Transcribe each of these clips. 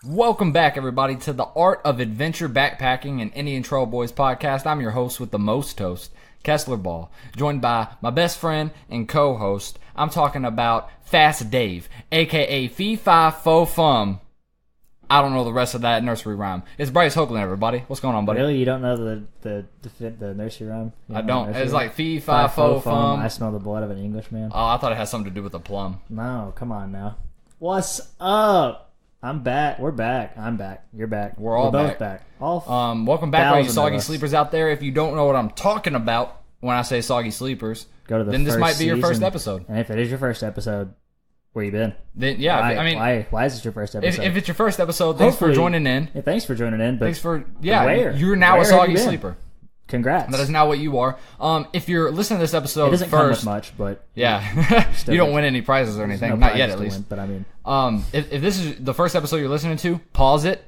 Welcome back, everybody, to the Art of Adventure Backpacking and Indian Trail Boys podcast. I'm your host with the most toast, Kessler Ball, joined by my best friend and co-host. I'm talking about Fast Dave, a.k.a. Fee Fi Fo Fum. I don't know the rest of that nursery rhyme. It's Bryce Hoagland, everybody. What's going on, buddy? Really? You don't know the nursery rhyme? I don't. It's like Fee Fi Fo Fum. I smell the blood of an Englishman. Oh, I thought it had something to do with a plum. No, come on now. What's up? I'm back. We're back. I'm back. You're back. We're both back. All welcome back, all you soggy sleepers out there. If you don't know what I'm talking about when I say soggy sleepers, go to then this might be your first episode. And if it is your first episode, where you been? Then yeah, why is this your first episode? If it's your first episode, thanks for joining in. Yeah, thanks for joining in. But thanks for you're now a soggy sleeper. Congrats. That is now what you are. If you're listening to this episode, it doesn't first, come with much, but yeah, you don't win any prizes or anything. No Not yet, at least. Win, but I mean, if this is the first episode you're listening to, pause it,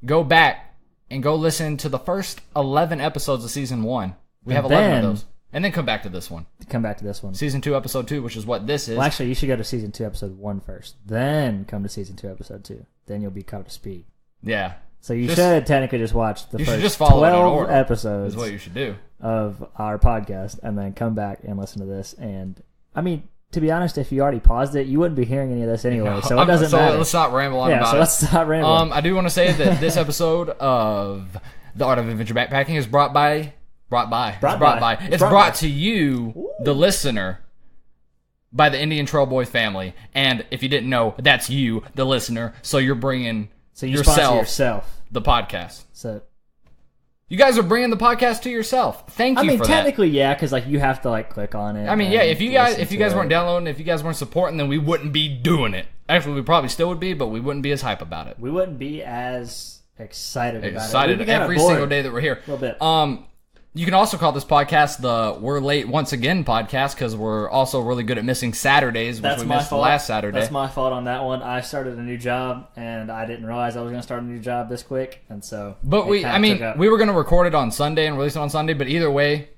go back, and go listen to the first 11 episodes of season 1. We have 11 of those, and then come back to this one. Season 2, episode 2, which is what this is. Well, actually, you should go to season 2, episode 1 first, then come to season 2, episode 2. Then you'll be caught up to speed. Yeah. So you should technically just watch the first 12 episodes. Is what you should do of our podcast, and then come back and listen to this. And I mean, to be honest, if you already paused it, you wouldn't be hearing any of this anyway. So it doesn't matter. Let's not ramble on about it. Let's stop rambling. I do want to say that this episode of the Art of Adventure Backpacking is brought to you, the listener, by the Indian Trail Boy family. And if you didn't know, that's you, the listener. So you're bringing yourself the podcast. So you guys are bringing the podcast to yourself. Thank you for that. I mean, technically, yeah, because like you have to like click on it. I mean, yeah, if you guys weren't downloading, if you guys weren't supporting, then we wouldn't be doing it. Actually, we probably still would be, but we wouldn't be as hype about it. We wouldn't be as excited about it. Excited every single day that we're here. A little bit. You can also call this podcast the We're Late Once Again podcast, because we're also really good at missing Saturdays, which we missed last Saturday. That's my fault on that one. I started a new job, and I didn't realize I was going to start a new job this quick, and so... But we were going to record it on Sunday and release it on Sunday, but either way,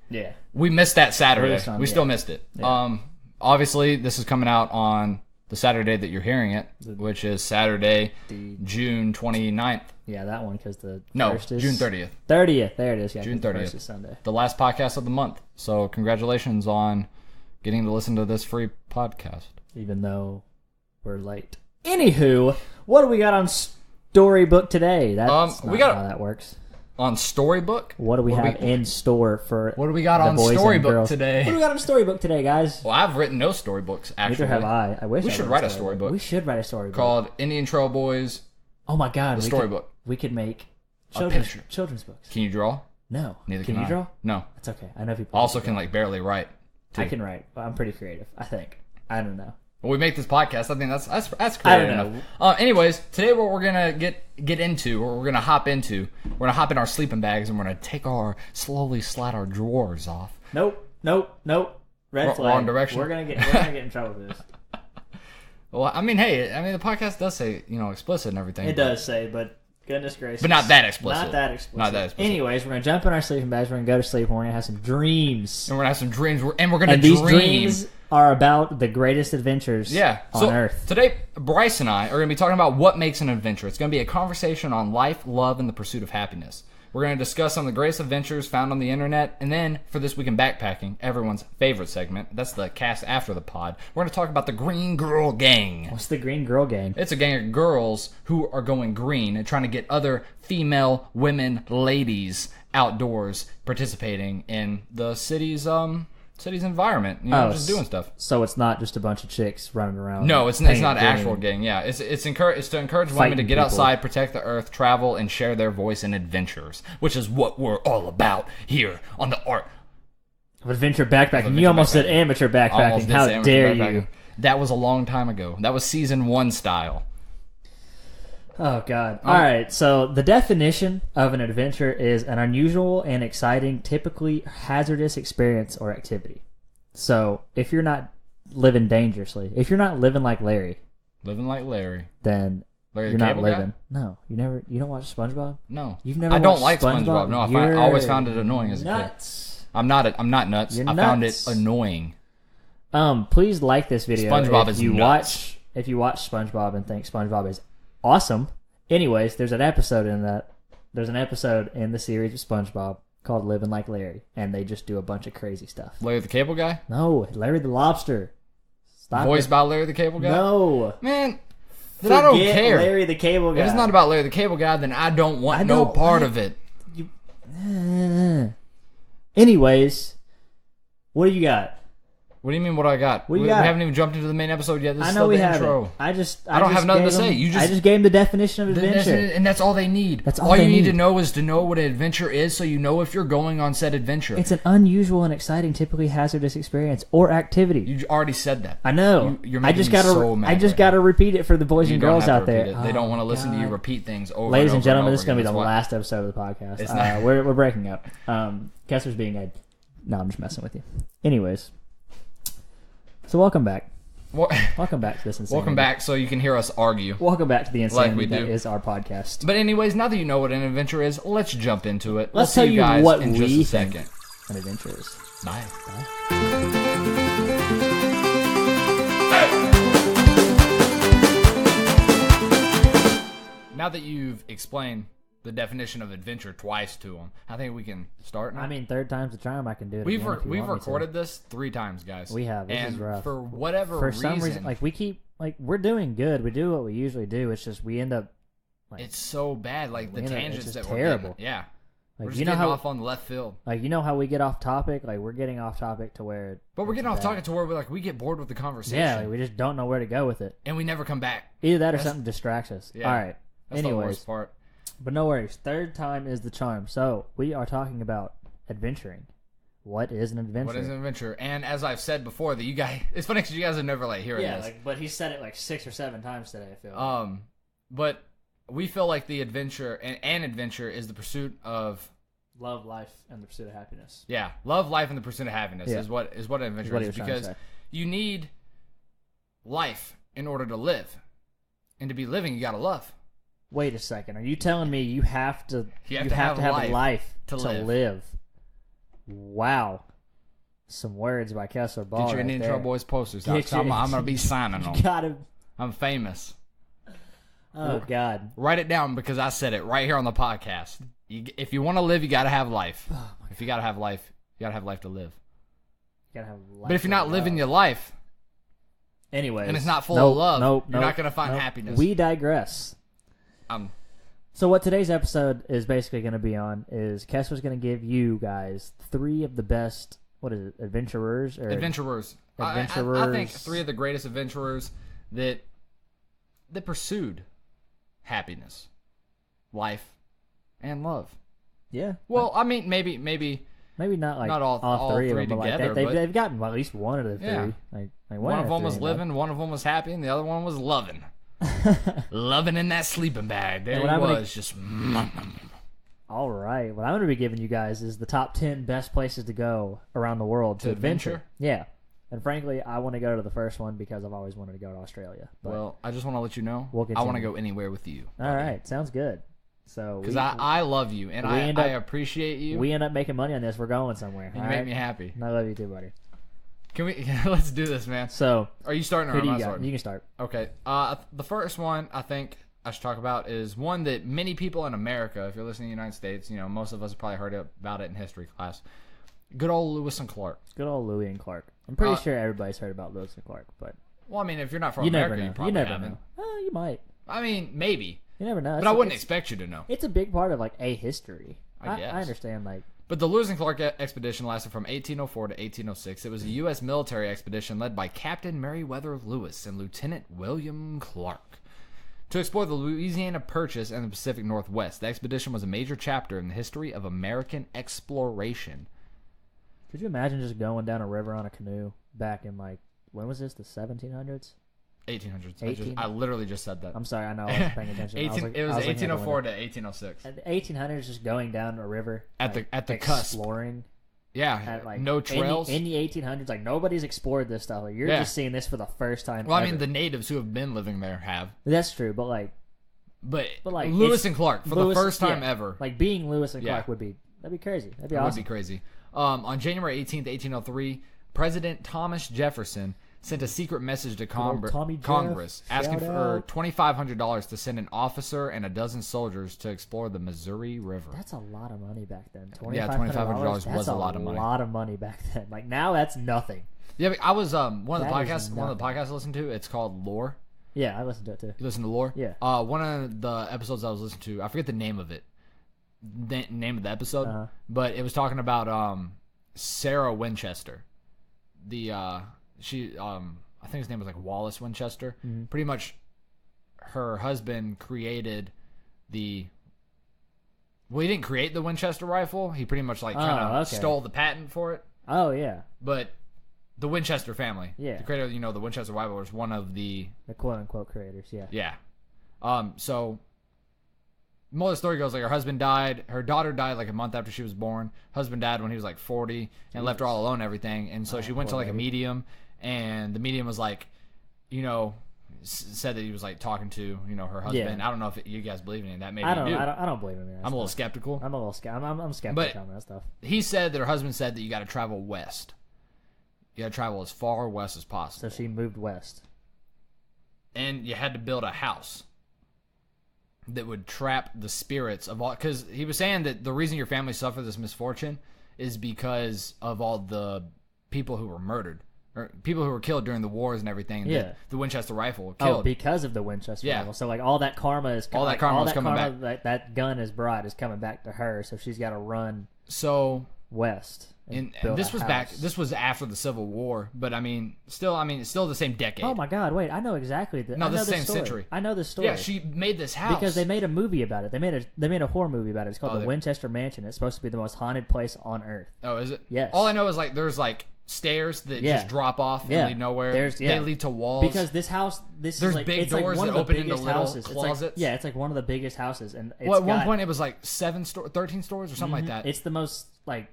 we missed that Saturday. We still missed it. Yeah. Obviously, this is coming out on the Saturday that you're hearing it, which is Saturday, June 29th. Yeah, that one, because the first is... June 30th. 30th, there it is. Yeah, June 30th. First is Sunday. The last podcast of the month. So congratulations on getting to listen to this free podcast. Even though we're late. Anywho, what do we got on Storybook today? That's not how that works. On Storybook? What do we have in store for What do we got on Storybook today? What do we got on Storybook today, guys? Well, I've written no storybooks, actually. Neither have I. I wish we should write a storybook. We should write a storybook. Called Indian Trail Boys. Oh my god. The storybook. We could make children's books. Can you draw? No. Neither can you draw? No. That's okay. I know people also can like barely write, too. I can write. I'm pretty creative, I think. I don't know. When we make this podcast, I think that's creative I don't know. enough. Anyways, today what we're gonna get into, or we're gonna hop in our sleeping bags, and we're gonna slowly slide our drawers off. Nope. Red flag. Wrong direction. We're gonna get in trouble with this. Well, I mean, the podcast does say, explicit and everything. It does say, but goodness gracious. But not that explicit. Not that explicit. Anyways, we're going to jump in our sleeping bags. We're going to go to sleep. We're going to have some dreams. And we're going to dream. These dreams are about the greatest adventures on Earth. Today, Bryce and I are going to be talking about what makes an adventure. It's going to be a conversation on life, love, and the pursuit of happiness. We're going to discuss some of the greatest adventures found on the internet. And then, for This Week in Backpacking, everyone's favorite segment, that's the cast after the pod, we're going to talk about the Green Girl Gang. What's the Green Girl Gang? It's a gang of girls who are going green and trying to get other female, women, ladies outdoors participating in the city's environment, just doing stuff. So it's not just a bunch of chicks running around. No, it's not an actual gang. Yeah, it's to encourage women to get outside, protect the earth, travel, and share their voice in adventures, which is what we're all about here on the Art of Adventure Backpacking. You almost said amateur backpacking. How dare you? That was a long time ago. That was season 1 style. Oh, God. All right, so the definition of an adventure is an unusual and exciting, typically hazardous experience or activity. So if you're not living dangerously, if you're not living like Larry... Living like Larry. Then Larry you're not living. Guy? No. You don't watch SpongeBob? No. You've never I don't like SpongeBob? No, I always found it annoying as a nuts. kid. I'm not nuts. You're I found it annoying. Please like this video. SpongeBob is nuts. If you watch SpongeBob and think SpongeBob is awesome Anyways, there's an episode in the series of SpongeBob called Living Like Larry, and they just do a bunch of crazy stuff. Larry the Cable Guy? No, Larry the Lobster. Stop Voiced it. by Larry the Cable Guy? No. Man, then I don't care. Larry the Cable Guy. If it's not about Larry the Cable Guy, then I don't want no part of it. Anyways, what do you got? What do you mean? What I got? What do you we got? haven't even jumped into the main episode yet. This I is know still we the haven't. intro. I don't have nothing to say. I just gave him the definition of adventure. And that's all they need. That's all you they need need to know is to know what an adventure is, so you know if you're going on said adventure. It's an unusual and exciting, typically hazardous experience or activity. You already said that. I know. You're making me so mad. I just gotta repeat it for the boys You and don't girls have to out there. repeat it. They don't want to listen to you repeat things over. Ladies and and gentlemen, this is going gonna to be the last episode of the podcast. It's not. We're breaking up. Kessler's being a. No, I'm just messing with you. Anyways, so welcome back. Welcome back to this insanity. Welcome back, so you can hear us argue. Welcome back to the insanity Like that is our podcast. But anyways, now that you know what an adventure is, let's jump into it. Let's see tell you you guys what in we just a think second. an adventure is. Bye. Now that you've explained the definition of adventure twice to them, I think we can start now. I mean, third time's the charm. I can do it. We've again if you we've want me to. recorded this 3 times, guys. We have. This and is rough. for whatever For reason, some reason, like we keep we're doing good. We do what we usually do. It's just we end up. it's so bad. Like the it's tangents just that terrible. we're getting. Yeah. Like, We're just you know getting how off on the left field. Like, you know how we get off topic? Like, we're getting off topic to where... But we're getting off bad. topic to where we get bored with the conversation. Yeah, like, we just don't know where to go with it. And we never come back. Either that or something distracts us. Yeah, All right. That's the worst part. But no worries. Third time is the charm. So, we are talking about adventuring. What is an adventure? What is an adventure? And as I've said before, that you guys... It's funny because you guys are never hearing this. But he said it 6 or 7 times today, I feel. But we feel like the adventure... An adventure is the pursuit of... Love, life, and the pursuit of happiness. Yeah, love, life, and the pursuit of happiness is what an adventure is, because you need life in order to live, and to be living, you gotta love. Wait a second, are you telling me you have to have a life to live? Wow, some words by Kessler Ball. Get your Indian Trail Boys posters out. I'm gonna be signing them. I'm famous. Oh God! Write it down because I said it right here on the podcast. If you want to live, you got to have life. If you got to have life, you got to have life to live. You gotta have life. But if you're not living your life, anyways, and it's not full of love, you're not going to find happiness. We digress. So what today's episode is basically going to be on is Kessler's going to give you guys 3 of the best, what is it, adventurers? Adventurers. I think 3 of the greatest adventurers that pursued happiness, life, and love. Yeah. Well, I mean, maybe not not all 3 of them together, but they've gotten at least one of the 3. Yeah. One of them was living, one of them was happy, and the other one was loving. Loving in that sleeping bag. There he was, just... All right. What I'm going to be giving you guys is the top 10 best places to go around the world to adventure. Yeah. And frankly, I want to go to the first one because I've always wanted to go to Australia. But well, I just want to let you know, I want to go anywhere with you. All right. Sounds good. So because I love you, and I appreciate you. We end up making money on this. We're going somewhere. And you make me happy. And I love you too, buddy. Can we? Let's do this, man. So, are you starting or am I starting? You can start. Okay. The first one I think I should talk about is one that many people in America, if you're listening to the United States, most of us have probably heard about it in history class. Good old Lewis and Clark. Good old Louis and Clark. I'm pretty sure everybody's heard about Lewis and Clark, but well, I mean, if you're not from America, you probably never haven't. know. You might. I mean, maybe. You never know. But I wouldn't expect you to know. It's a big part of a history. I guess. I understand But the Lewis and Clark expedition lasted from 1804 to 1806. It was a U.S. military expedition led by Captain Meriwether Lewis and Lieutenant William Clark to explore the Louisiana Purchase and the Pacific Northwest. The expedition was a major chapter in the history of American exploration. Could you imagine just going down a river on a canoe back in when was this? The 1700s? 1800s. I literally just said that. I'm sorry, I know I wasn't paying attention. It was 1804 to 1806. The 1800s, just going down a river at the cusp, exploring. Yeah, no trails. In the 1800s, nobody's explored this stuff. You're just seeing this for the first time. Well, ever. I mean, the natives who have been living there have. That's true, but Lewis and Clark for the first time ever. Being Lewis and Clark that'd be crazy. That'd be awesome. Would be crazy. On January 18th, 1803, President Thomas Jefferson sent a secret message to Tommy Jeff, Congress asking shout for out. $2,500 to send an officer and a dozen soldiers to explore the Missouri River. That's a lot of money back then. Yeah, $2,500 was a lot of money. A lot of money back then. Like now, that's nothing. Yeah, but I was one of the That podcasts. is One of the nothing. podcasts I listened to. It's called Lore. Yeah, I listened to it too. You listen to Lore? Yeah. One of the episodes I was listening to, I forget the name of it, name of the episode, but it was talking about Sarah Winchester. I think his name was like Wallace Winchester. Mm-hmm. Pretty much, her husband created the. Well, he didn't create the Winchester rifle. He pretty much like kind of stole the patent for it. Oh yeah. But the Winchester family, Yeah. the creator, the Winchester rifle was one of the quote unquote creators. Yeah. Yeah. So, more of the story goes like her husband died. Her daughter died like a month after she was born. Husband died when he was like 40 and left her all alone and everything. And so she went to like a medium, and the medium was like, said that he was like talking to her husband. Yeah. I don't know if you guys believe in that. Maybe I you do. don't believe him. I'm a little skeptical. I'm skeptical on that stuff. He said that her husband said that you got to travel west. You got to travel as far west as possible. So she moved west. And you had to build a house that would trap the spirits of all. Because he was saying that the reason your family suffered this misfortune is because of all the people who were murdered. Or people who were killed during the wars and everything. Yeah. That the Winchester rifle killed. Oh, because of the Winchester rifle. So like all that karma is all that karma was coming back. That gun has brought is coming back to her. So she's got to run west. And this was back. This was after the Civil War, but it's still the same decade. Oh my God! Wait, I know exactly. This is the same century. I know this story. Yeah, she made this house because they made a movie about it. They made a horror movie about it. It's called the Winchester Mansion. It's supposed to be the most haunted place on Earth. Oh, is it? Yes. All I know is like there's like stairs that just drop off and lead nowhere. They lead to walls. Because this house, there's like, big doors that open into little houses. closets. It's like one of the biggest houses. And at one point it was like 13 stories or something like that. It's the most like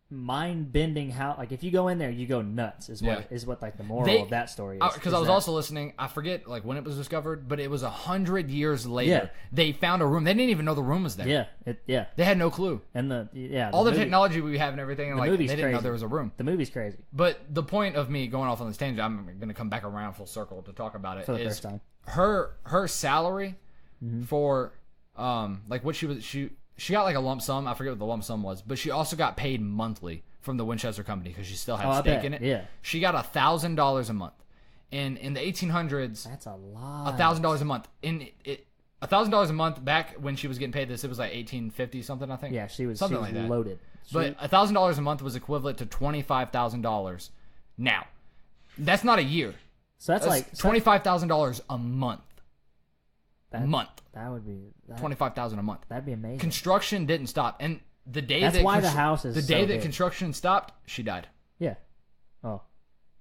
mind-bending house. Like if you go in there, you go nuts. Is what like the moral of that story is. Because I was also listening. I forget like when it was discovered, but it was 100 years later. They found a room. They didn't even know the room was there. They had no clue. And all the technology we have and everything, and like they didn't know there was a room. The movie's crazy. But the point of me going off on this tangent, I'm going to come back around full circle to talk about it. For the first time. Her salary for like what she got like a lump sum. I forget what the lump sum was, but she also got paid monthly from the Winchester company because she still had stake in it. Yeah. She got $1,000 a month. And in the 1800s, that's a lot. $1,000 a month. $1,000 a month back when she was getting paid this, it was like 1850 something, I think. Yeah, she was like loaded. But $1,000 a month was equivalent to $25,000 now. That's not a year. So that's like $25,000 a month. That would be $25,000 a month. That'd be amazing. Construction didn't stop, and the day that's why the house is the so day that big. construction stopped, she died. Yeah. Oh,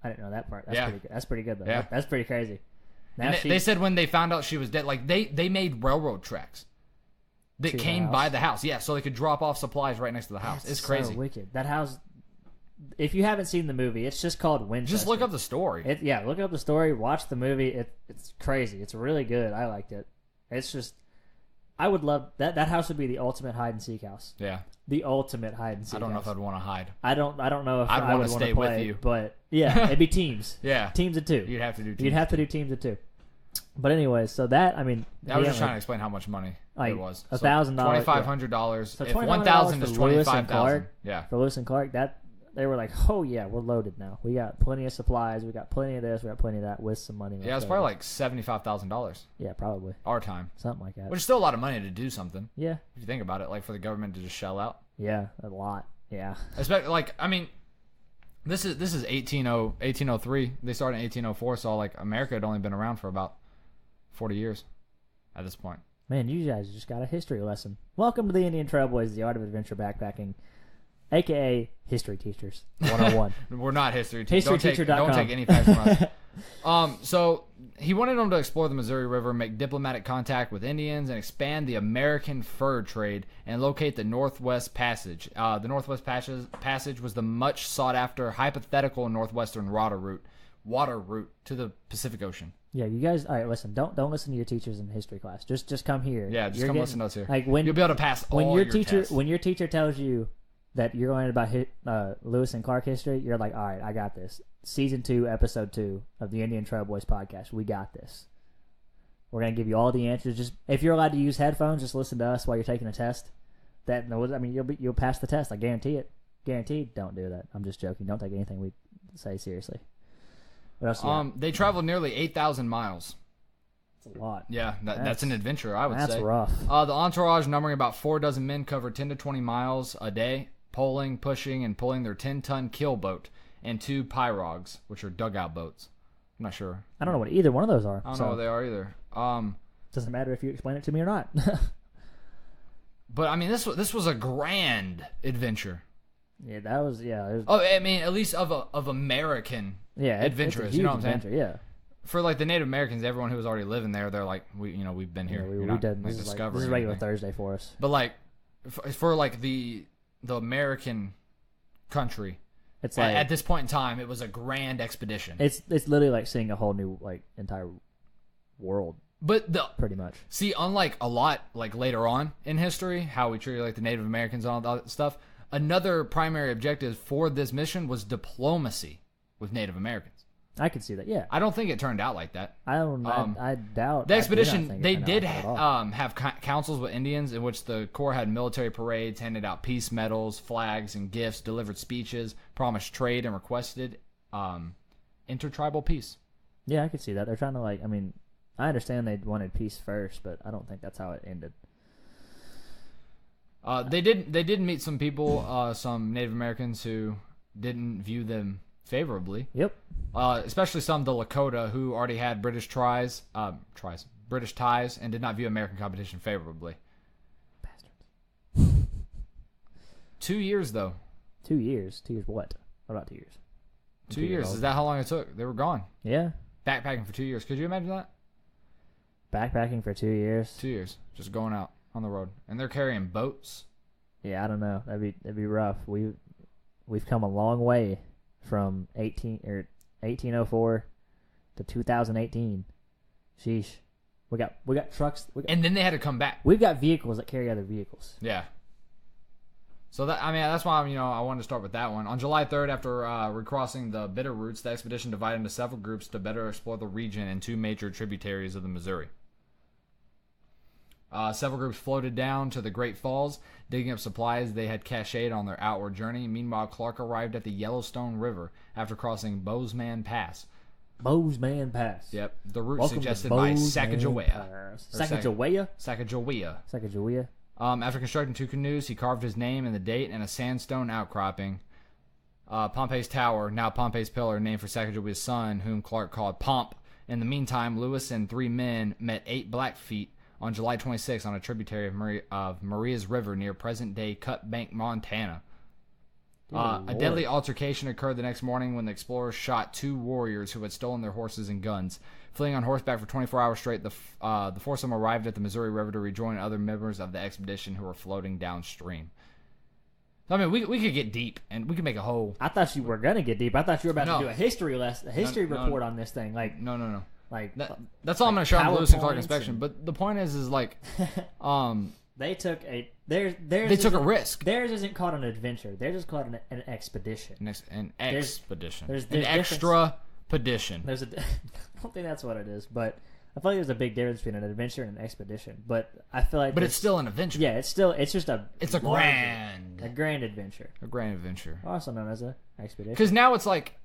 I didn't know that part. That's pretty good. That's pretty good though. Yeah. That's pretty crazy. Now and they said when they found out she was dead, like they made railroad tracks that came by the house. Yeah, so they could drop off supplies right next to the house. That's it's crazy. So wicked. That house. If you haven't seen the movie, it's just called Winchester. Just look up the story. Look up the story. Watch the movie. It's crazy. It's really good. I liked it. It's just, I would love that. That house would be the ultimate hide and seek house. Yeah, the ultimate hide and seek. I don't know house. if I'd want to hide. I don't know if I would want to play with you. But yeah, it'd be teams. Yeah, teams of two. You'd have to do. You'd have to do teams of two. But anyway, so that I was just trying to explain how much money it was. $1,000, $2,500. So if 1,000 is 25,000. Yeah, for Lewis and Clark, that they were like, oh yeah, we're loaded now. We got plenty of supplies. We got plenty of this. We got plenty of that with some money. Yeah, it's probably like $75,000. Yeah, probably our time, something like that. Which is still a lot of money to do something. Yeah, if you think about it, like for the government to just shell out. Yeah, a lot. Yeah, especially like this is 1803. They started in 1804, so like America had only been around for about 40 years at this point. Man, you guys just got a history lesson. Welcome to the Indian Trailblazers, the art of adventure backpacking, aka History Teachers 101. We're not history teachers. HistoryTeacher.com. Don't take any facts from us. So he wanted them to explore the Missouri River, make diplomatic contact with Indians, and expand the American fur trade and locate the Northwest Passage. The Northwest Passage was the much sought after hypothetical northwestern water route to the Pacific Ocean. Yeah, you guys. All right, listen. Don't listen to your teachers in history class. Just come here. Yeah, just come listen to us here. Like when you'll be able to pass all your tests. When your teacher tells you that you're learning about Lewis and Clark history, you're like, all right, I got this. Season 2, Episode 2 of the Indian Trail Boys podcast. We got this. We're going to give you all the answers. Just if you're allowed to use headphones, just listen to us while you're taking a test. You'll pass the test. I guarantee it. Guaranteed. Don't do that. I'm just joking. Don't take anything we say seriously. What else? They traveled nearly 8,000 miles. That's a lot. Yeah, that's an adventure, I would say. That's rough. The entourage, numbering about 4 dozen men, covered 10 to 20 miles a day, poling, pushing, and pulling their 10-ton keel boat and 2 pirogues, which are dugout boats. I'm not sure. I don't know what either one of those are. I don't know what they are either. Doesn't matter if you explain it to me or not. But I mean, this was a grand adventure. Yeah, that was I mean, at least of American adventurers. It's a huge you know what I'm adventure, saying? Yeah. For like the Native Americans, everyone who was already living there, they're like, we've been here. Yeah, we did. This is regular Thursday for us. But like, for like the American country, it's like at this point in time, it was a grand expedition. It's literally like seeing a whole new entire world. But pretty much. See, unlike a lot like later on in history, how we treated like the Native Americans and all that stuff, another primary objective for this mission was diplomacy with Native Americans. I could see that. Yeah. I don't think it turned out like that. I don't. I doubt the expedition. They did have have councils with Indians in which the Corps had military parades, handed out peace medals, flags, and gifts, delivered speeches, promised trade, and requested intertribal peace. Yeah, I could see that. They're trying to I understand they wanted peace first, but I don't think that's how it ended. They did meet some people, some Native Americans who didn't view them favorably. Yep. Especially some the Lakota who already had British ties, and did not view American competition favorably. Bastards. 2 years though. 2 years. 2 years what? What about 2 years? 2 years. Is that how long it took? They were gone. Yeah. Backpacking for 2 years. Could you imagine that? Backpacking for 2 years. 2 years, just going out on the road, and they're carrying boats. Yeah, I don't know. That'd be rough. We've come a long way from 1804 to 2018. Sheesh. We got trucks. And then they had to come back. We've got vehicles that carry other vehicles. Yeah. So that's why I wanted to start with that one. On July 3rd, after recrossing the Bitter Roots, the expedition divided into several groups to better explore the region and 2 major tributaries of the Missouri. Several groups floated down to the Great Falls, digging up supplies they had cached on their outward journey. Meanwhile, Clark arrived at the Yellowstone River after crossing Bozeman Pass. Bozeman Pass. Yep, the route Welcome suggested by Sacagawea. Sacagawea? Sacagawea. After constructing 2 canoes, he carved his name and the date in a sandstone outcropping. Pompey's Tower, now Pompey's Pillar, named for Sacagawea's son, whom Clark called Pomp. In the meantime, Lewis and 3 men met 8 Blackfeet on July 26 on a tributary of Maria's River near present-day Cut Bank, Montana. A deadly altercation occurred the next morning when the explorers shot 2 warriors who had stolen their horses and guns. Fleeing on horseback for 24 hours straight, the foursome arrived at the Missouri River to rejoin other members of the expedition who were floating downstream. I mean, we could get deep, and we could make a whole... I thought you were going to get deep. I thought you were about to do a history report on this thing. No. Like that's all I'm going to show on the Lewis and Clark inspection. But the point is like... they took a... They took a risk. Theirs isn't called an adventure. They're just called an expedition. An expedition. There's an extra pedition. I don't think that's what it is, but I feel like there's a big difference between an adventure and an expedition. But I feel like... But it's still an adventure. Yeah, it's just a... It's a grand... A grand adventure. A grand adventure. Also known as a expedition. Because now it's like...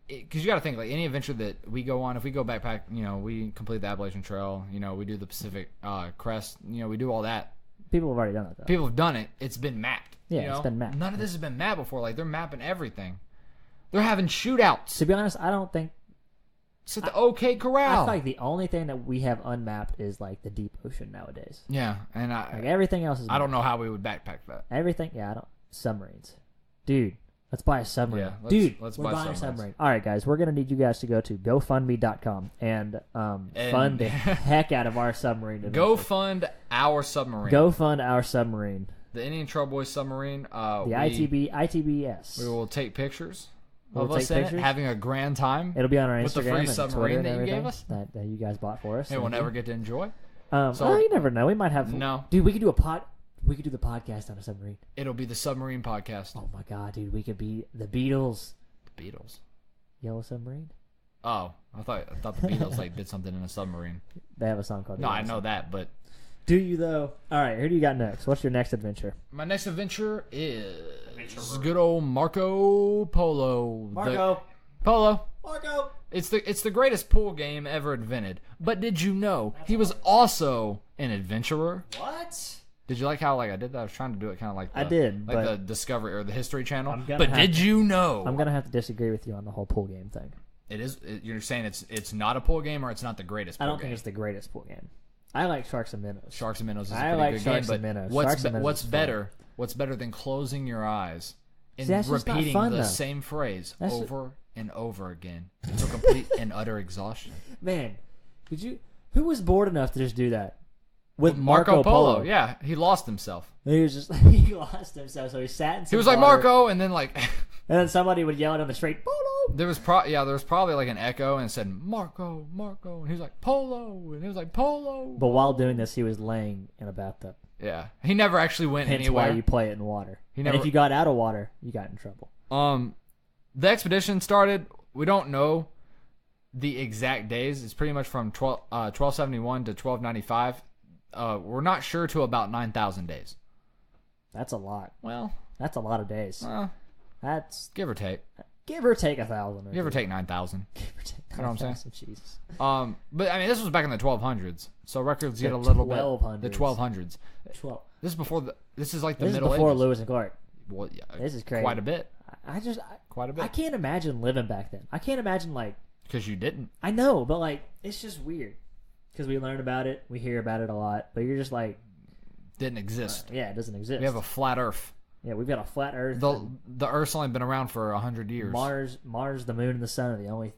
Because you got to think, like, any adventure that we go on, if we go backpack, we complete the Appalachian Trail, we do the Pacific Crest, we do all that. People have already done it, though. People have done it. It's been mapped. Yeah, it's been mapped. None of this has been mapped before. Like, they're mapping everything. They're having shootouts. To be honest, I don't think... It's at the OK Corral. I feel like the only thing that we have unmapped is, like, the deep ocean nowadays. Yeah, and everything else is mapped. I don't know how we would backpack that. Everything, submarines. Dude, let's buy a submarine. Yeah, let's buy a submarine. All right, guys, we're going to need you guys to go to GoFundMe.com and fund the heck out of our submarine adventure. Go fund our submarine. Go fund our submarine. The Indian Trail Boys submarine. The ITBS. We will take pictures of us in it, having a grand time. It'll be on our Instagram with the free and submarine Twitter that you gave us. That you guys bought for us. Hey, we'll never get to enjoy. So you never know. We might have... No. Dude, we could do we could do the podcast on a submarine. It'll be the submarine podcast. Oh my god, dude, we could be the Beatles. The Beatles. Yellow Submarine? Oh, I thought the Beatles like did something in a submarine. They have a song called No, Yellow I know Submarine. that, but Do you, though? All right, who do you got next? What's your next adventure? my next adventure is good old Marco Polo. Polo. Marco! It's the greatest pool game ever invented. But did you know he was also an adventurer? What? Did you like how I did that? I was trying to do it kind of like I did, like but the Discovery or the History Channel. I'm gonna But have did to- you know I'm going to have to disagree with you on the whole pool game thing. you're saying it's not a pool game or it's not the greatest pool I don't game? think it's the greatest pool game. I like Sharks and Minnows. Sharks and Minnows is a I pretty like good Sharks game, and but Minnows. what's Sharks and Minnows what's is fun. better? What's better than closing your eyes and See, that's just not repeating fun, the though. same phrase That's over and over again to complete and utter exhaustion? Man, who was bored enough to just do that? With Marco Polo, yeah, he lost himself. He was just he lost himself, so he sat in some He was like water, Marco, and then like and then somebody would yell at him in the street, Polo! there was probably like an echo and it said Marco, and he was like Polo, and he was like Polo. But while doing this, he was laying in a bathtub. Yeah, he never actually went Hence anywhere. why you play it in water. never- And if you got out of water, you got in trouble. The expedition started. We don't know the exact days. It's pretty much from 1271 to 1295. We're not sure to about 9,000 days. That's a lot. Well, That's a lot of days. That's give or take. give or take 1,000. Give or take 9,000. Give or take. You know what I'm saying? Jesus. But I mean, this was back in the 1200s, so records get a little bit. 1200s. The 1200s. 12. This is before the. This is like the This is Middle before Ages. Lewis and Clark. Well, yeah, This is crazy. Quite a bit. I Quite a bit. I can't imagine living back then. I can't imagine like. Because you didn't. I know, but like it's just weird because we learn about it, we hear about it a lot, but you're just like, Didn't exist. yeah, it doesn't exist. We have a flat Earth. Yeah, we've got a flat Earth. The Earth's only been around for 100 years. Mars, the Moon, and the Sun are the only.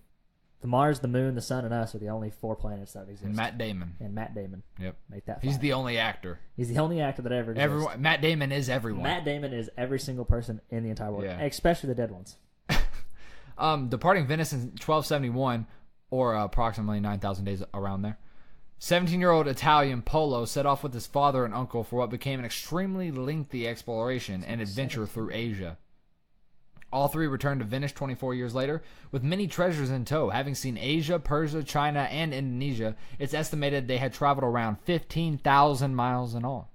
The Mars, the Moon, the Sun, and us are the only 4 planets that exist. And Matt Damon. And Matt Damon. Yep. Make that. He's five. the only actor. He's the only actor that ever exists. Everyone. Matt Damon is everyone. Matt Damon is every single person in the entire world, Yeah. especially the dead ones. Departing Venice in 1271, or approximately 9,000 days around there, 17-year-old Italian Polo set off with his father and uncle for what became an extremely lengthy exploration and adventure through Asia. All three returned to Venice 24 years later with many treasures in tow. Having seen Asia, Persia, China, and Indonesia, it's estimated they had traveled around 15,000 miles in all.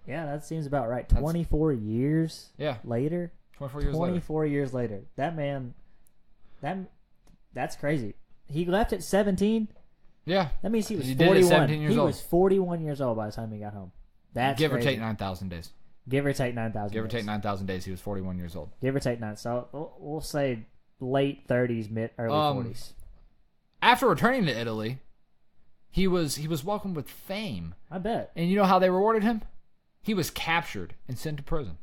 Yeah, that seems about right. 24 years Yeah. later? 24 years later. 24 years later. That man, that's crazy. He left at 17. Yeah. That means he was He did it at 41. 17 years he old. was 41 years old by the time he got home. That's Give or crazy. take 9,000 days. Give or take 9,000 Give or days. take 9,000 days, he was 41 years old. Give or take 9. So we'll say late 30s, early 40s. After returning to Italy, he was welcomed with fame. I bet. And you know how they rewarded him? He was captured and sent to prison.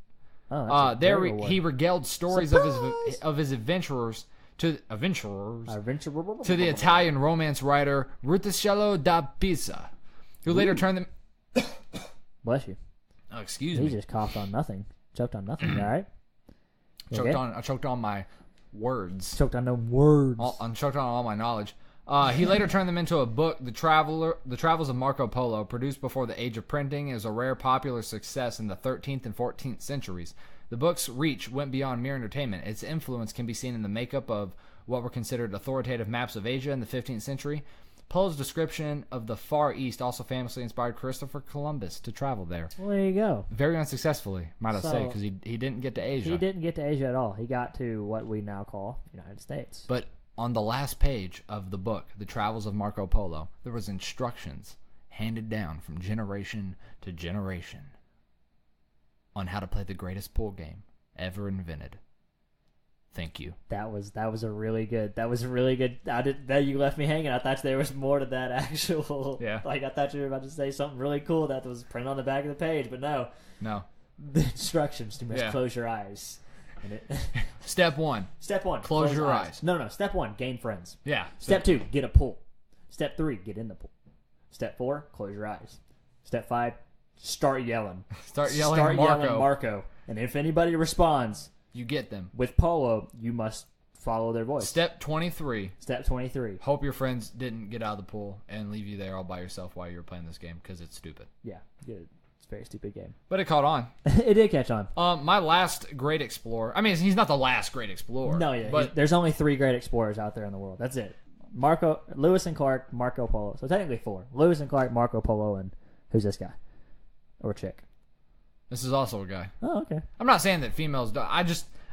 Oh, that's a There great reward. he regaled stories Surprise! of his adventurers to the to Italian romance writer Ruticello da Pisa, who later turned them. Bless you. Oh, excuse He me. just coughed on nothing. Choked on nothing. You all right? You okay? I choked on my words. Choked on no words. I'm choked on all my knowledge. He later turned them into a book, The Travels of Marco Polo, produced before the age of printing, is a rare popular success in the 13th and 14th centuries. The book's reach went beyond mere entertainment. Its influence can be seen in the makeup of what were considered authoritative maps of Asia in the 15th century. Polo's description of the Far East also famously inspired Christopher Columbus to travel there. Well, there you go. Very unsuccessfully, might I say, So- because he didn't get to Asia. He didn't get to Asia at all. He got to what we now call United States. But on the last page of the book, The Travels of Marco Polo, there was instructions handed down from generation to generation on how to play the greatest pool game ever invented. Thank you. That was a really good. That you left me hanging. I thought there was more to that actual. Yeah. Like I thought you were about to say something really cool that was printed on the back of the page, but no. No. The instructions to Yeah. close your eyes. And it, Step 1. Step 1, Close your eyes. No. Step 1, gain friends. Yeah. Step 2, get a pool. Step 3, get in the pool. Step 4, close your eyes. Step 5, start yelling. Start yelling Marco. And if anybody responds You get them. with Polo, you must follow their voice. Step 23. Step 23. Hope your friends didn't get out of the pool and leave you there all by yourself while you were playing this game because it's stupid. Yeah, good. It's a very stupid game. But it caught on. It did catch on. My last great explorer. I mean, he's not the last great explorer. No, yeah. But There's only 3 great explorers out there in the world. That's it. Lewis and Clark, Marco Polo. So technically 4. Lewis and Clark, Marco Polo, and who's this guy? Or chick? this is also a guy. Oh, okay. I'm not saying that females don't.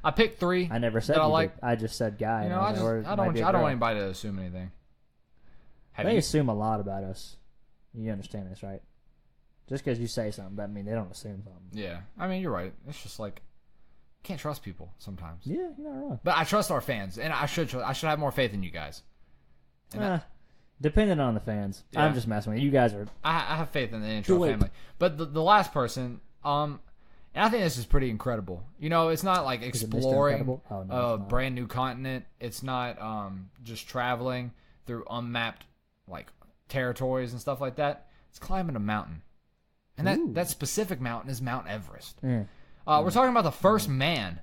I picked 3. I never said that I you like. did. I just said guy. You know, I don't want anybody to assume anything. They assume a lot about us. You understand this, right? Just because you say something doesn't mean they don't assume something. Yeah, I mean, you're right. It's just like, can't trust people sometimes. Yeah, you're not wrong. But I trust our fans, and I should have more faith in you guys. Depending on the fans. Yeah. I'm just messing with you. You guys are... I have faith in the intro family. But the last person, and I think this is pretty incredible. You know, it's not like exploring a brand new continent. It's not just traveling through unmapped like territories and stuff like that. It's climbing a mountain. And that specific mountain is Mount Everest. Yeah. We're talking about the first man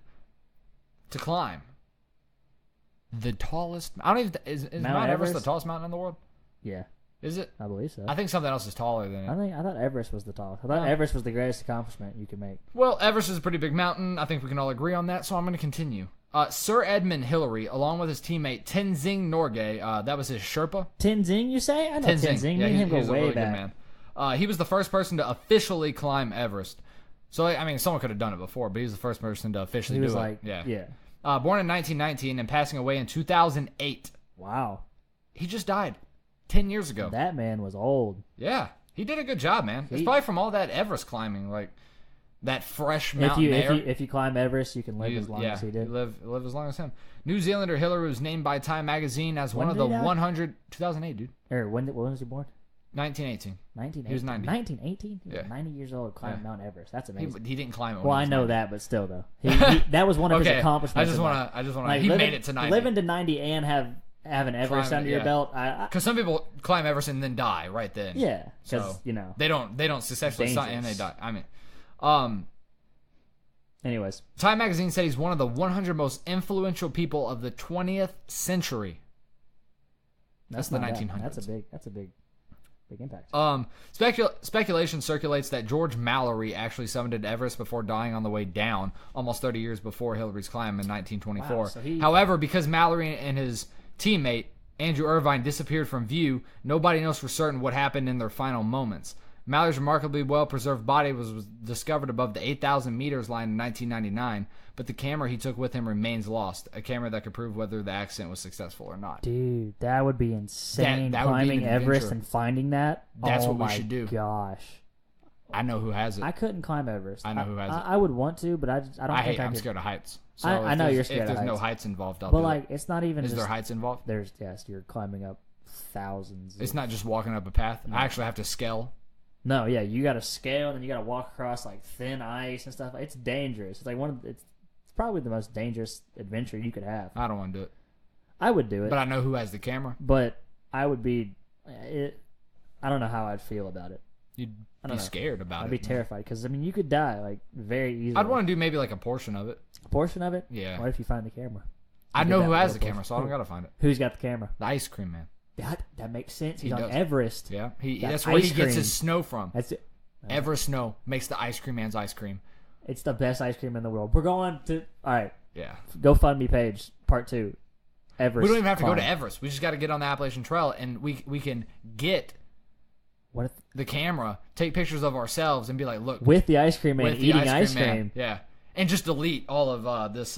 to climb the tallest. I don't even. Is Mount Everest the tallest mountain in the world? Yeah. Is it? I believe so. I think something else is taller than it. I thought Everest was the tallest. I thought Everest was the greatest accomplishment you could make. Well, Everest is a pretty big mountain. I think we can all agree on that. So I'm going to continue. Sir Edmund Hillary, along with his teammate Tenzing Norgay, that was his Sherpa. Tenzing, you say? I know Tenzing. Yeah, Me and him go he's a way really back. good man. He was the first person to officially climb Everest. So I mean, someone could have done it before, but he was the first person to officially do it. He was like, yeah. Born in 1919 and passing away in 2008. Wow. He just died 10 years ago. That man was old. Yeah, he did a good job, man. It's probably from all that Everest climbing, like that fresh mountain air. If you climb Everest, you can live as long as he did. Live as long as him. New Zealander Hillary was named by Time Magazine as one of the 100. 2008, dude. When was he born? 1918. 1918. He was 90. 1918? He was Yeah. 90 years old climbing Mount Everest. That's amazing. He didn't climb it. Well, I know that, but still, though. That was one of his accomplishments. I just want to. He made it to 90. Living to 90 and have an Everest under your belt. Because some people climb Everest and then die right then. Yeah, because so, they don't successfully and they die. I mean, anyways, Time Magazine said he's one of the 100 most influential people of the 20th century. That's the 1900s. That's a big impact. Speculation circulates that George Mallory actually summited Everest before dying on the way down, almost 30 years before Hillary's climb in 1924. Wow, so However, because Mallory and his teammate Andrew Irvine disappeared from view, nobody knows for certain what happened in their final moments. Mallory's remarkably well-preserved body was discovered above the 8,000 meters line in 1999, but the camera he took with him remains lost, a camera that could prove whether the accident was successful or not. Dude, that would be insane, that would be climbing Everest and finding that. That's what we should do. Gosh. I know who has it. I couldn't climb Everest. I know who has it. I would want to, but I don't think I could. I'm scared of heights. So I know you're scared of heights. If there's no heights involved, I'll but do like, it. it's not even. Is there heights involved? Yes, you're climbing up thousands. It's not just walking up a path. I actually have to scale. No, yeah, you got to scale, and you got to walk across like thin ice and stuff. It's dangerous. It's like it's probably the most dangerous adventure you could have. I don't want to do it. I would do it, but I know who has the camera. But I would be. I don't know how I'd feel about it. You'd be scared about it. I'd be terrified because I mean you could die like very easily. I'd want to do maybe like a portion of it. A portion of it? Yeah. What if you find the camera? I know who has the camera, so I don't gotta find it. Who's got the camera? The ice cream man. That makes sense. He's on Everest. Yeah, that's where he gets his snow from. That's it. Everest snow makes the ice cream man's ice cream. It's the best ice cream in the world. We're going to all Yeah. GoFundMe page part 2. Everest. We don't even have to go to Everest. We just got to get on the Appalachian Trail, and we can get the camera, take pictures of ourselves, and be like, look, with the ice cream man eating ice cream. Yeah, and just delete all of this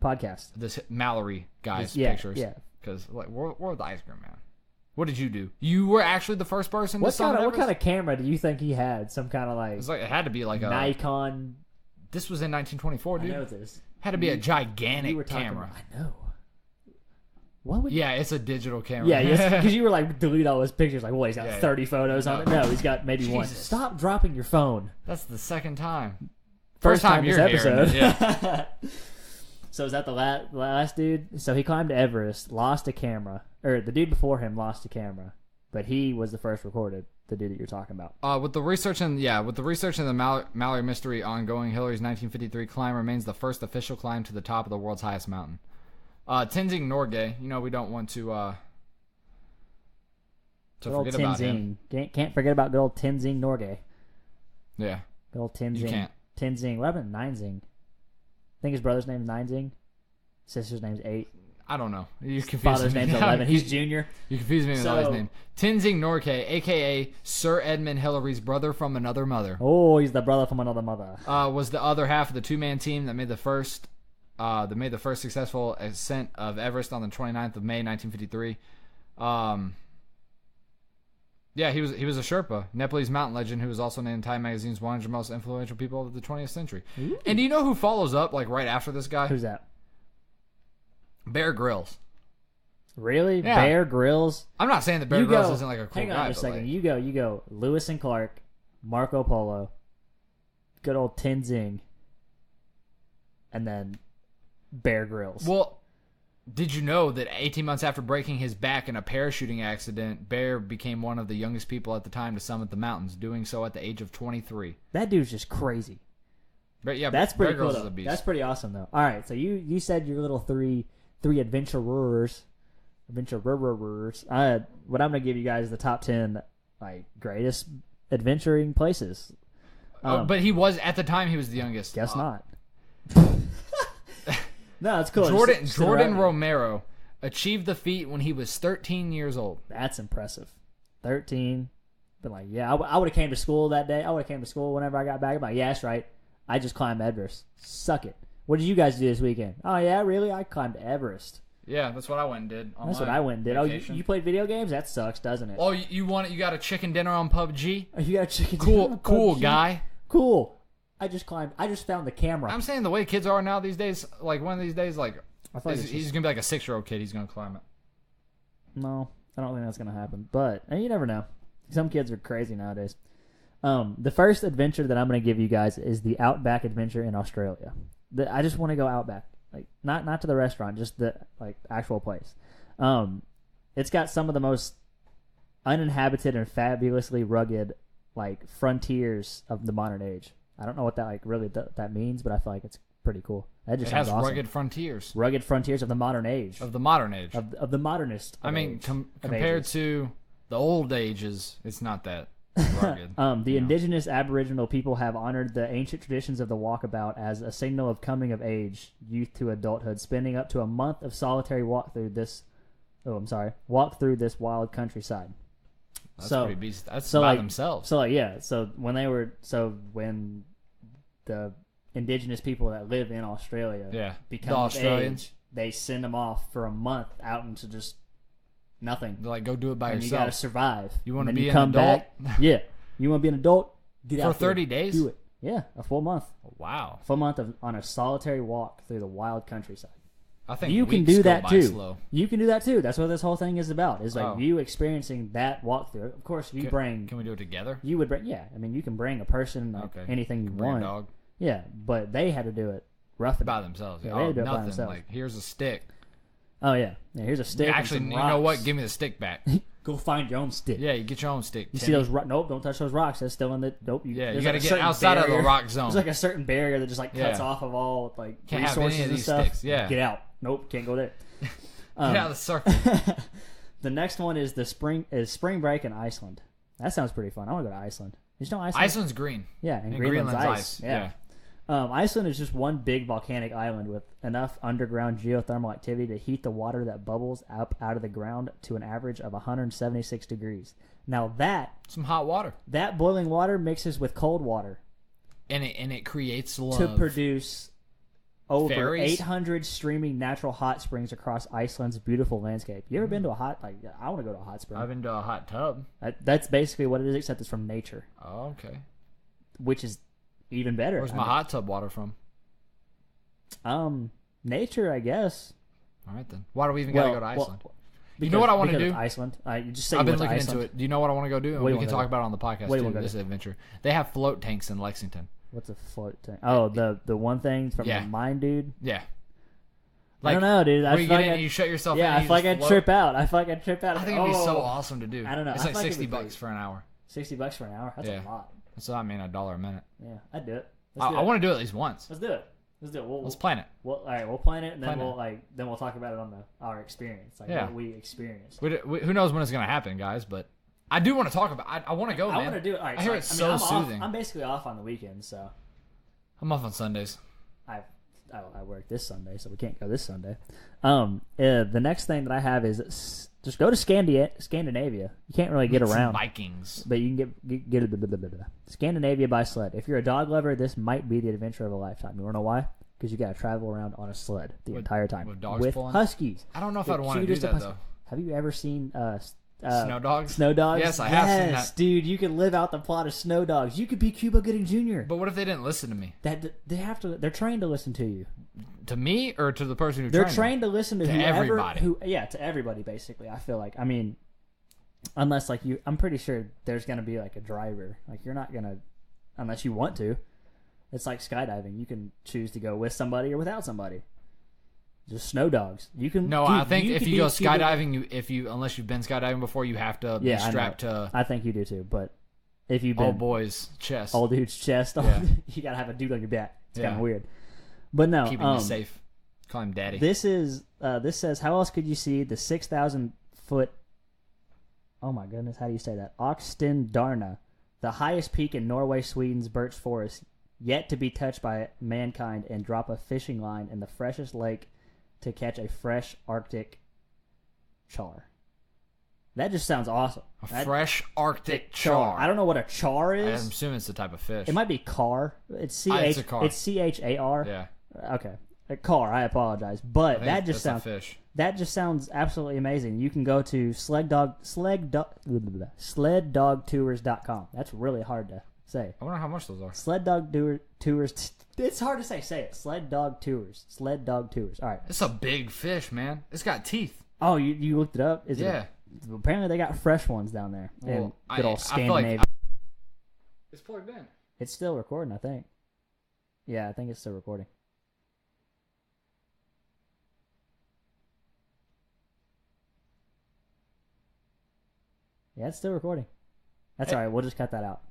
podcast, this Mallory guy's pictures. Yeah, because like we're the ice cream man. What did you do? You were actually the first person to summit Everest? What kind of camera do you think he had? Some kind of like... It had to be like a... Nikon... This was in 1924, dude. I know this. Had to be a gigantic camera. I know. What would... Yeah, it's a digital camera. Yeah, because you were like, delete all his pictures. Like, well, he's got 30 photos on it. No, he's got maybe one. Stop dropping your phone. That's the second time. First time you're this episode. Yeah. So is that the last dude? So he climbed Everest, lost a camera. Or the dude before him lost a camera. But he was the first recorded, the dude that you're talking about. With the research and the Mallory mystery ongoing, Hillary's 1953 climb remains the first official climb to the top of the world's highest mountain. Tenzing Norgay, we don't want to forget about him. Can't forget about good old Tenzing Norgay. Yeah. Good old Tenzing. You can't. Tenzing. What happened to Ninezing? I think his brother's name's Ninezing. Sister's name's 8. I don't know. You confused Father's me. name's 11. He's junior. You confused me with all his name. Tenzing Norgay, a.k.a. Sir Edmund Hillary's brother from another mother. Oh, he's the brother from another mother. Was the other half of the two-man team that made the first successful ascent of Everest on the 29th of May, 1953. Yeah, he was a Sherpa, Nepalese mountain legend who was also named Time Magazine's 100 most influential people of the 20th century. Ooh. And do you know who follows up like right after this guy? Who's that? Bear Grylls. Really? Yeah. Bear Grylls? I'm not saying that Bear Grylls isn't like a cool hang guy. on just a second. You go. Lewis and Clark, Marco Polo, good old Tenzing, and then Bear Grylls. Well, did you know that 18 months after breaking his back in a parachuting accident, Bear became one of the youngest people at the time to summit the mountains, doing so at the age of 23. That dude's just crazy. But yeah, that's pretty Bear cool. Grylls is a beast. That's pretty awesome, though. All right, so you said your little three adventurers. What I'm gonna give you guys is the top 10 like greatest adventuring places. But he was at the time he was the youngest. Guess not. No, it's cool. Jordan Romero achieved the feat when he was 13 years old. That's impressive. 13. Been like, yeah, I would have came to school that day. I would have came to school whenever I got back. I'm like, yeah, that's right. I just climbed Everest. Suck it. What did you guys do this weekend? Oh, yeah, really? I climbed Everest. Yeah, that's what I went and did. That's what I went and did. Vacation. Oh, you played video games? That sucks, doesn't it? Oh, you got a chicken dinner on PUBG? Oh, you got a chicken dinner on Cool PUBG? guy. Cool. I just found the camera. I'm saying the way kids are now these days, like one of these days, like I thought he's gonna be like a 6-year-old kid. He's gonna climb it. No, I don't think that's gonna happen. But you never know. Some kids are crazy nowadays. The first adventure that I'm gonna give you guys is the Outback Adventure in Australia. I just want to go Outback, like not to the restaurant, just the like actual place. It's got some of the most uninhabited and fabulously rugged like frontiers of the modern age. I don't know what that like really that means, but I feel like it's pretty cool. That just sounds awesome. Rugged frontiers. Rugged frontiers of the modern age. Of the modern age. Of the modernist. I mean, compared to the old ages, it's not that rugged. The indigenous Aboriginal people have honored the ancient traditions of the walkabout as a signal of coming of age, youth to adulthood, spending up to a month of solitary walk through this wild countryside. That's pretty beast. That's by themselves. So when the indigenous people that live in Australia become of age, they send them off for a month out into just nothing. They're like, go do it by yourself. You gotta survive. You want to be an adult? Back, yeah. You want to be an adult? Get out for 30 days? Do it. Yeah, a full month. Wow. A full month on a solitary walk through the wild countryside. I think you can do that too. Slow. You can do that too. That's what this whole thing is about. Is like you experiencing that walkthrough. Of course, if you bring. Can we do it together? You would bring. Yeah, I mean, you can bring a person, anything you want. A dog. Yeah, but they had to do it roughly by themselves. Yeah, they had to do it by nothing. themselves. Like here's a stick. Oh yeah, here's a stick. Actually, you know what? Give me the stick back. Go find your own stick. Yeah, you get your own stick. You see those? Nope, don't touch those rocks. That's still in the. Nope. You got to get outside of the rock zone. There's like a certain barrier that just like cuts off of all like can't resources have any of these and stuff. Sticks. Yeah, get out. Nope, can't go there. Get out of the circle. The next one is spring break in Iceland. That sounds pretty fun. I want to go to Iceland. Did you know Iceland? Iceland's green. Yeah, and Greenland's ice. Yeah. Iceland is just one big volcanic island with enough underground geothermal activity to heat the water that bubbles up out of the ground to an average of 176 degrees. Now some hot water. That boiling water mixes with cold water, and it creates love to produce over fairies? 800 streaming natural hot springs across Iceland's beautiful landscape. You ever been to a hot? Like, I want to go to a hot spring. I've been to a hot tub. That's basically what it is, except it's from nature. Oh, okay. Which is even better. Where's my hot tub water from? Nature, I guess. All right then. Why do we even gotta go to Iceland? You know what what I want to do? Iceland. You just say I've been looking into it. Do you know what I want to go do? And we can talk about it on the podcast too. This adventure. They have float tanks in Lexington. What's a float tank? Oh, the one thing from the mine dude. Yeah. Like, I don't know, dude. I feel like you shut yourself in. Yeah, I feel like I'd trip out. I feel like I'd trip out. I think it'd be so awesome to do. I don't know. It's like $60 for an hour. $60 for an hour? That's a lot. So I mean, $1 a minute. Yeah, I'd do it. I want to do it at least once. Let's do it. Let's plan it. All right, we'll plan it, and then we'll talk about it on our experience, like what we experienced. Who knows when it's gonna happen, guys? But I do want to talk about. I want to go, man. I want to do it. All right, I hear it's so I'm soothing. I'm basically off on the weekends, so I'm off on Sundays. I work this Sunday, so we can't go this Sunday. The next thing that I have is just go to Scandinavia. You can't really get around Vikings, but you can get Scandinavia by sled. If you're a dog lover, this might be the adventure of a lifetime. You want to know why? Because you got to travel around on a sled the entire time with dogs pulling? huskies. I don't know if I'd want to do that though. Have you ever seen Snow dogs? Snow dogs? Yes, I have seen that. Dude, you can live out the plot of Snow Dogs. You could be Cuba Gooding Jr. But what if they didn't listen to me? They're trained to listen to you. To me or to the person who They're trained to listen to whoever, everybody. To everybody basically. I feel like. I mean, unless like I'm pretty sure there's gonna be like a driver. Like you're not gonna, unless you want to. It's like skydiving. You can choose to go with somebody or without somebody. Just Snow Dogs. You can. No, dude, I think if you go Cuba, skydiving, unless you've been skydiving before, you have to be strapped to. I think you do too, but if you've been old boy's chest, old dude's chest, Yeah. you gotta have a dude on your back. It's kind Yeah. of weird. But no, keeping you safe. Call him daddy. This says, how else could you see the 6,000 foot? Oh my goodness, how do you say that? Oxtendarna, the highest peak in Norway, Sweden's birch forest, yet to be touched by mankind, and drop a fishing line in the freshest lake to catch a fresh Arctic char. That just sounds awesome. Fresh Arctic char. I don't know what a char I'm is. assuming it's a type of fish. It might be car. It's it's a car. It's CHAR. Yeah. Okay. A car. I apologize, but that just sounds. A fish. That just sounds absolutely amazing. You can go to sleddogtours.com. That's really hard to say. I wonder how much those are. Sled Dog Tours. It's hard to say. Say it. Sled Dog Tours. Sled Dog Tours. All right. It's a big fish, man. It's got teeth. Oh, you looked it up? Yeah. Apparently they got fresh ones down there in good old Scandinavia. It's plugged in. It's still recording, I think. Yeah, I think it's still recording. Yeah, it's still recording. That's all right. We'll just cut that out.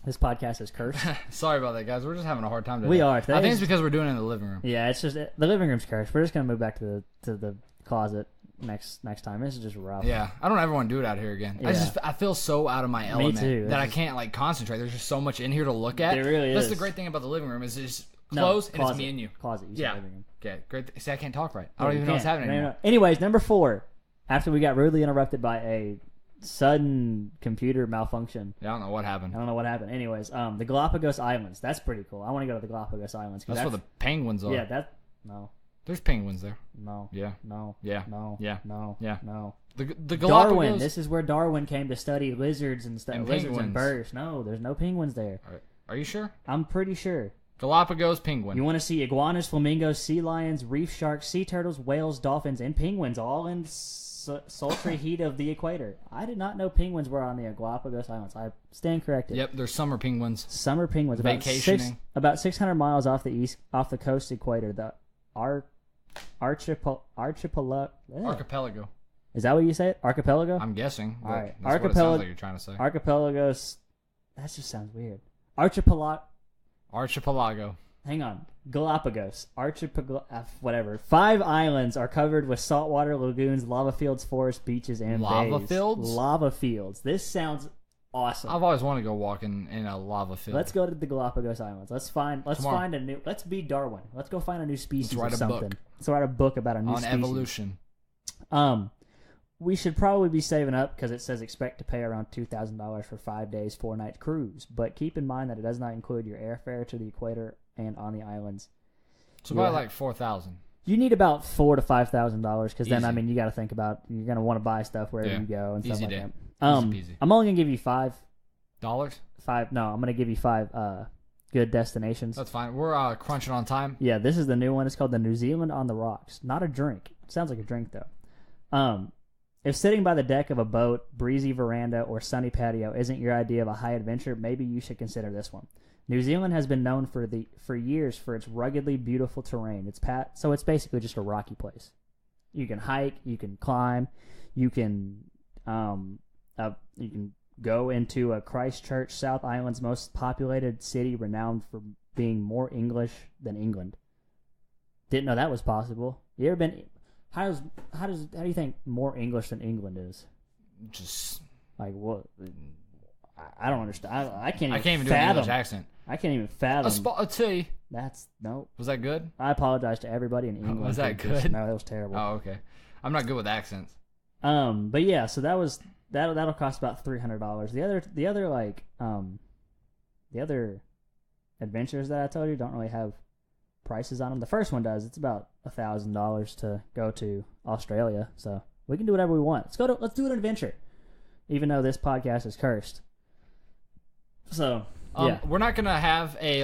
This podcast is cursed. Sorry about that, guys. We're just having a hard time today. We are. I think it's because we're doing it in the living room. Yeah, it's just the living room's cursed. We're just gonna move back to the closet next time. This is just rough. Yeah, I don't ever want to do it out here again. Yeah. I feel so out of my element too. that I can't like concentrate. There's just so much in here to look at. There really That's is. the great thing about the living room is it's closed and it's me and you. Closet. You said Yeah. living room. Okay, great. See, I can't talk right. I don't even know what's happening anymore. Anyways, number 4. After we got rudely interrupted by a sudden computer malfunction. Yeah, I don't know what happened. I don't know what happened. Anyways, the Galapagos Islands. That's pretty cool. I want to go to the Galapagos Islands. That's where the penguins are. Yeah, no. There's penguins there. No. Yeah. No. Yeah. No. Yeah. No. Yeah. No. The Galapagos. Darwin. This is where Darwin came to study lizards and stuff. Lizards penguins. and birds. No, there's no penguins there. Are you sure? I'm pretty sure. Galapagos penguin. You want to see iguanas, flamingos, sea lions, reef sharks, sea turtles, whales, dolphins, and penguins all in sultry heat of the equator. I did not know penguins were on the Galapagos Islands. I stand corrected. Yep, they're summer penguins. Summer penguins. Vacationing. About 600 miles off the coast equator. The Archipelago. Is that what you say? Archipelago? I'm guessing. All right. That's what it sounds like you're trying to say. Archipelagos. That just sounds weird. Archipelago. Hang on. Galapagos. Whatever. 5 islands are covered with saltwater lagoons, lava fields, forests, beaches, and Lava bays. fields? Lava fields. This sounds awesome. I've always wanted to go walking in a lava field. Let's go to the Galapagos Islands. Let's find a new. Let's be Darwin. Let's go find a new species. Let's write or a something. book. Let's write a book about a new on species. evolution. We should probably be saving up because it says expect to pay around $2,000 for 5 days, 4 nights cruise. But keep in mind that it does not include your airfare to the equator and on the islands. So probably like $4,000. You need about $4,000 to $5,000 because then Easy. You got to think about you're going to want to buy stuff wherever you go and stuff Easy like day. that. Easy peasy. I'm only going to give you $5. $5? I'm going to give you 5 good destinations. That's fine. We're crunching on time. Yeah, this is the new one. It's called the New Zealand on the Rocks. Not a drink. It sounds like a drink though. If sitting by the deck of a boat, breezy veranda, or sunny patio isn't your idea of a high adventure, maybe you should consider this one. New Zealand has been known for years for its ruggedly beautiful terrain. So it's basically just a rocky place. You can hike, you can climb, you can go into a Christchurch, South Island's most populated city, renowned for being more English than England. Didn't know that was possible. You ever been? How do you think more English than England is? Just Like what? I don't understand. I can't even I can't even do an fathom. English accent. I can't even fathom. A tea. That's nope. Was that good? I apologize to everybody in England. Was that for this. good? No, that was terrible. Oh, okay. I'm not good with accents. But yeah, so that'll cost about $300. The other adventures that I told you don't really have prices on them. The first one does. It's about $1,000 to go to Australia. So we can do whatever we want. Let's do an adventure, even though this podcast is cursed. So yeah, we're not gonna have a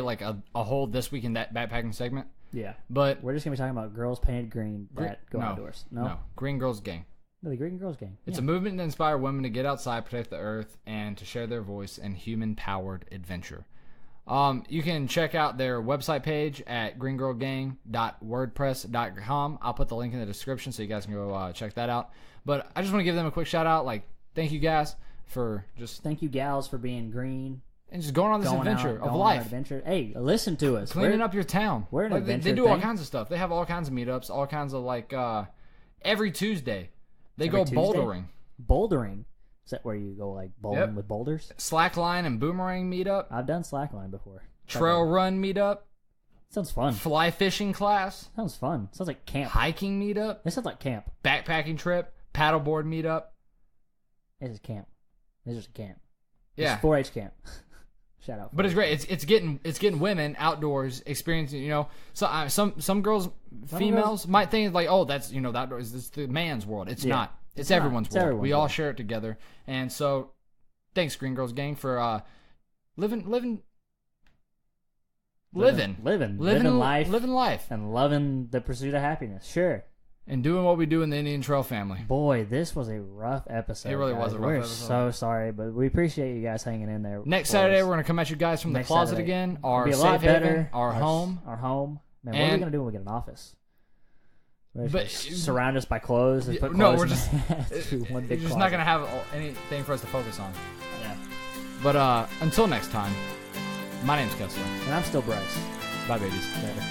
whole this week in that backpacking segment. yeah, But we're just gonna be talking about girls painted green that go outdoors. No, Green Girls Gang. No, the Green Girls Gang. It's a movement to inspire women to get outside, protect the earth, and to share their voice in human-powered adventure. You can check out their website page at greengirlgang.wordpress.com. I'll put the link in the description so you guys can go check that out. But I just want to give them a quick shout-out. Thank you guys for just... Thank you, gals, for being green. And just going on this adventure of life. Hey, listen to us. Cleaning up your town. We're an adventure They do all thing. kinds of stuff. They have all kinds of meetups, all kinds of every Tuesday. They go Tuesday? bouldering. Bouldering? Is that where you go bowling with boulders? Slackline and boomerang meetup. I've done slackline before. Trail run meetup. Sounds fun. Fly fishing class. Sounds fun. Sounds like camp. Hiking meetup. This sounds like camp. Backpacking trip. Paddleboard meetup. This is camp. This is a camp. Yeah. It's 4-H camp. Shout out. But it's great. It's getting women outdoors experiencing. So some girls, females might think that's the outdoors. It's the man's world. It's not. It's everyone's world. We all share it together. And so, thanks, Green Girls Gang, for living life, and loving the pursuit of happiness. Sure. And doing what we do in the Indian Trail family. Boy, this was a rough episode. It really was a rough We're episode. So sorry, but we appreciate you guys hanging in there. Next Saturday, we're going to come at you guys from the closet again. Our safe haven, our home. Our home. Man, what are we going to do when we get an office? But surround us by clothes and put clothes no, we're just one big you're just not going to have anything for us to focus on. Yeah. But until next time, my name's Kessler. And I'm still Bryce. Bye, babies. Later.